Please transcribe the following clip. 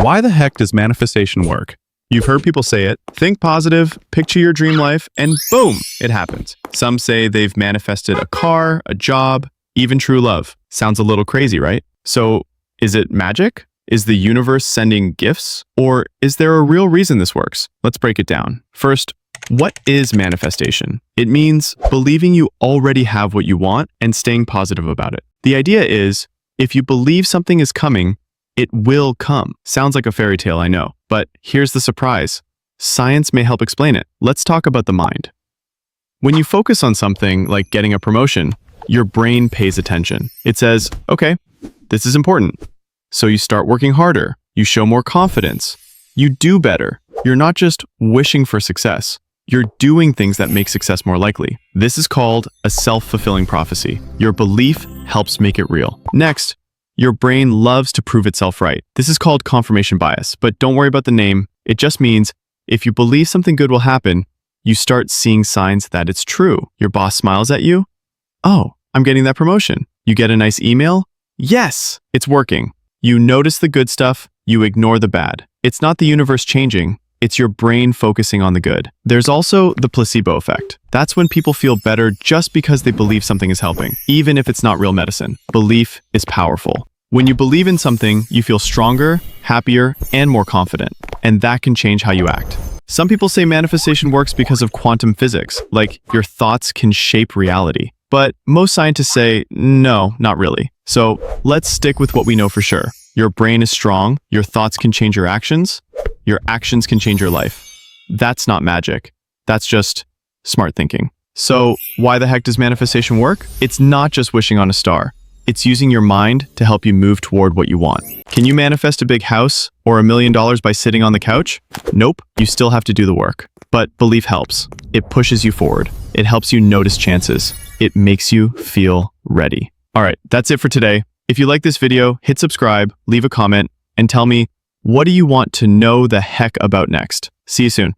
Why the heck does manifestation work? You've heard people say it. Think positive, picture your dream life, and boom, it happens. Some say they've manifested a car, a job, even true love. Sounds a little crazy, right? So, is it magic? Is the universe sending gifts? Or is there a real reason this works? Let's break it down. First, what is manifestation? It means believing you already have what you want and staying positive about it. The idea is, if you believe something is coming, it will come. Sounds like a fairy tale, I know, but here's the surprise. Science may help explain it. Let's talk about the mind. When you focus on something like getting a promotion, your brain pays attention. It says, okay, this is important. So you start working harder. You show more confidence. You do better. You're not just wishing for success. You're doing things that make success more likely. This is called a self-fulfilling prophecy. Your belief helps make it real. Next, your brain loves to prove itself right. This is called confirmation bias, but don't worry about the name. It just means if you believe something good will happen, you start seeing signs that it's true. Your boss smiles at you. Oh, I'm getting that promotion. You get a nice email. Yes, it's working. You notice the good stuff, you ignore the bad. It's not the universe changing, it's your brain focusing on the good. There's also the placebo effect. That's when people feel better just because they believe something is helping, even if it's not real medicine. Belief is powerful. When you believe in something, you feel stronger, happier, and more confident, and that can change how you act. Some people say manifestation works because of quantum physics, like your thoughts can shape reality. But most scientists say, no, not really. So let's stick with what we know for sure. Your brain is strong, your thoughts can change your actions can change your life. That's not magic. That's just smart thinking. So why the heck does manifestation work? It's not just wishing on a star. It's using your mind to help you move toward what you want. Can you manifest a big house or $1 million by sitting on the couch? Nope, you still have to do the work. But belief helps. It pushes you forward. It helps you notice chances. It makes you feel ready. All right, that's it for today. If you like this video, hit subscribe, leave a comment, and tell me, what do you want to know the heck about next? See you soon.